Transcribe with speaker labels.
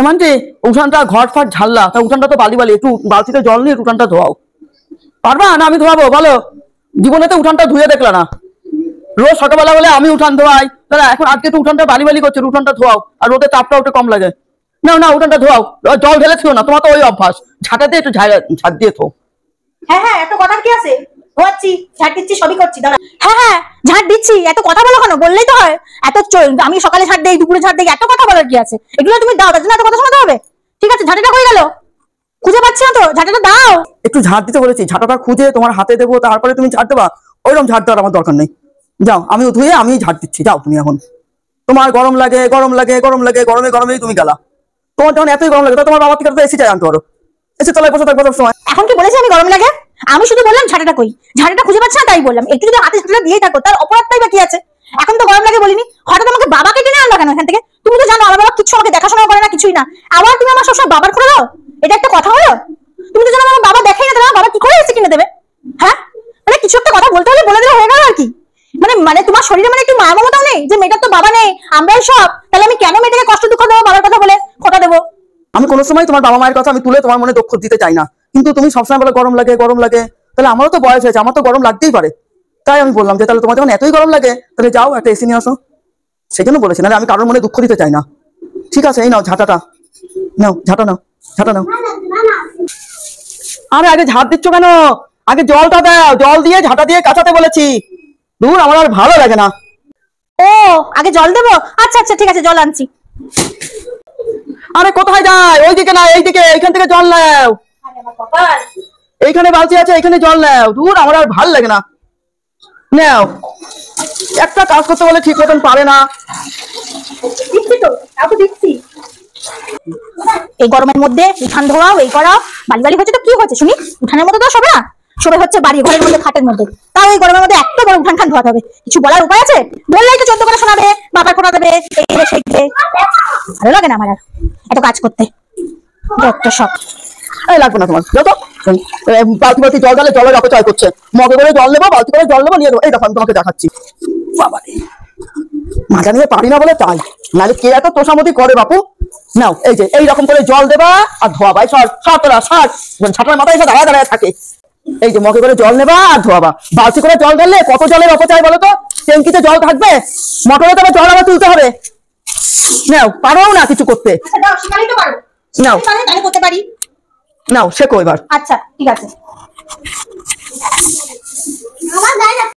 Speaker 1: হেমান্তি, উঠানটা ঘর ফাট ঝাল্লা, তা উঠানটা তো বালি বালি, একটু বালতিতে জল নিয়ে উঠানটা ধোয়াও। পারবা না? আমি ধোয়াবো? বলো। জীবনে তো উঠানটা ধুয়ে দেখলা না। রোজ সকালবেলা বলে আমি উঠান ধোয়াই, তাহলে এখন আজকে তো উঠানটা বালি বালি করছে, উঠানটা ধোয়াও। আর রোদে তাপটা ওটা কম লাগে। না না, উঠানটা ধোয়াও। জল ঢেলেছিল না, তোমার তো ওই অভ্যাস, ঝাঁটাতে একটু ঝাঁট দিয়ে থো।
Speaker 2: হ্যাঁ হ্যাঁ, এত কথা কি আছে? ধোয়াচ্ছি, ঝাড় দিচ্ছি, সবই করছি, দাঁড়া। হ্যাঁ হ্যাঁ, ঝাড় দিচ্ছি। এত কথা বলো কেন? বললেই তো হয়। আমি সকালে ঝাড় দেই, দুপুরে ঝাড় দেই, এত কথা বলার কি আছে? এগুলো তুমি দাও, তার জন্য এত কথা শোনাতে হবে? ঠিক আছে, ঝাঁটাটা কই গেল? খুঁজে পাচ্ছি না তো, ঝাঁটাটা দাও।
Speaker 1: একটু ঝাঁট দিতে বলেছি, ঝাঁটাটা খুঁজে তোমার হাতে দেবো, তারপরে তুমি ঝাঁট দেবা। ওইরকম ঝাঁট দেওয়ার আমার দরকার নেই। যাও, আমি ধুয়ে আমি ঝাঁট দিচ্ছি, যাও তুমি এখন। তোমার গরম লাগে গরম লাগে গরম লাগে, গরমে গরমেই তুমি গেলা। তোমার যখন এতই গরম লাগে, তোমার বাবা থেকে এসি চাই আনতে পারো। এসে তলায় বসে থাকবো সব সময়।
Speaker 2: এখন কি বলেছি আমি গরম লাগে? আমি শুধু বললাম ঝাঁটাটা কই, ঝাঁটাটা খুঁজে পাচ্ছি না তাই বললাম। একটু যদি হাতে ঝাঁটাটা দিয়ে থাকো, তার অপরাধটাই বা কি আছে? এখন তো গরম লাগে বলিনি, হঠাৎ আমাকে বাবাকে টেনে আনলো কেন এখান থেকে? তুমি তো জানো আমার বাবা কিছু আমাকে দেখাশোনা করে না, কিছুই না। আবার তুমি আমার সবসময় বাবার করে দাও, এটা একটা কথা হলো? তুমি তো জানো আমার বাবা দেখেই না, তোমার বাবা কি করে এসে কিনে দেবে? হ্যাঁ, মানে কিছু একটা কথা বলতে হলে বলে দিলে হয়ে গেল আর কি। মানে মানে তোমার শরীরে মানে একটু মায়া মমতাও নেই যে মেয়েটার তো বাবা নেই, আমরাই সব। তাহলে আমি কেন মেয়েটাকে কষ্ট দুঃখ দেবো বাবার কথা বলে, কথা দেবো?
Speaker 1: আমি কোনো সময় তোমার বাবা মায়ের কথা আমি তুলে তোমার মনে দুঃখ দিতে চাই না, কিন্তু তুমি সবসময় বলে গরম লাগে গরম লাগে। তাহলে আমারও তো বয়স হয়েছে, আমার তো গরম লাগতেই পারে। তাই আমি বললাম যে তাহলে তোমার যখন এতই গরম লাগে, তাহলে যাও একটা এসি নিয়ে আসো। সেই জন্য বলেছি, নাহলে আমি কারোর মনে দুঃখ দিতে চাই না। ঠিক আছে, এই নাও ঝাঁটাটা, নাও ঝাঁটা নাও, ঝাঁটা নাও। আরে আগে ঝাঁট দিচ্ছ কেন? আগে জলটা দাও, জল দিয়ে ঝাঁটা দিয়ে কাচাতে বলেছি। দূর, আমার আর ভালো লাগে না।
Speaker 2: ও, আগে জল দেবো? আচ্ছা আচ্ছা, ঠিক আছে, জল আনছি।
Speaker 1: আরে কোথায় যায়? ওইদিকে না, এইদিকে, এইখান থেকে জল নাও। এইখানে বালতি আছে, এইখানে জল নাও। দূর, আমার আর ভালো লাগে না। নাও। একটা কাজ করতে বলে ঠিক মতন পারে না।
Speaker 2: দিচ্ছি তো, তাও তো দিচ্ছি। এই গরমের মধ্যে উঠান ধোয়াও, এই করাও, বালি বালি হচ্ছে তো কি হচ্ছে শুনি? উঠানের মধ্যে তো সবে না, সবে হচ্ছে বাড়ি ঘরের মধ্যে, খাটের মধ্যে। তাও এই গরমের মধ্যে এত বড় উঠান খান ধোয়াতে হবে? কিছু বলার উপায় আছে? বললেই তো 14 করে শোনাবে, বাবার খোটা দেবে, এই সেই। ভালো লাগে না আমার আর এত কাজ করতে, যত সব।
Speaker 1: এই লাগবে না তোমার, যত বালতি বালতি জল ঢালে, জলের অপচয় করছে। মগে করে জল নেবো, বালতি করে জল নেবো, নিয়ে দেবো। এই দেখো আমি তোমাকে দেখাচ্ছি। বাবা রে, মাজা নিয়ে পারি না বলে তাই, নাহলে কে এত তোষামতি করে বাপু। নাও, এই যে এইরকম করে জল দেবা আর ধোয়াবা। ছাটার মাথায় এসে দাঁড়ায় দাঁড়ায় থাকে। এই যে মগে করে জল নেবা আর ধোয়াবা। বালতি করে জল ঢাললে কত জলের অপচয় বলো তো? ট্যাঙ্কিতে জল থাকবে, মোটরে তো জল আবার তুলতে হবে। নাও, পারো না কিছু করতে? নাও,
Speaker 2: করতে পারি।
Speaker 1: নাও শেখো এবার।
Speaker 2: আচ্ছা ঠিক আছে।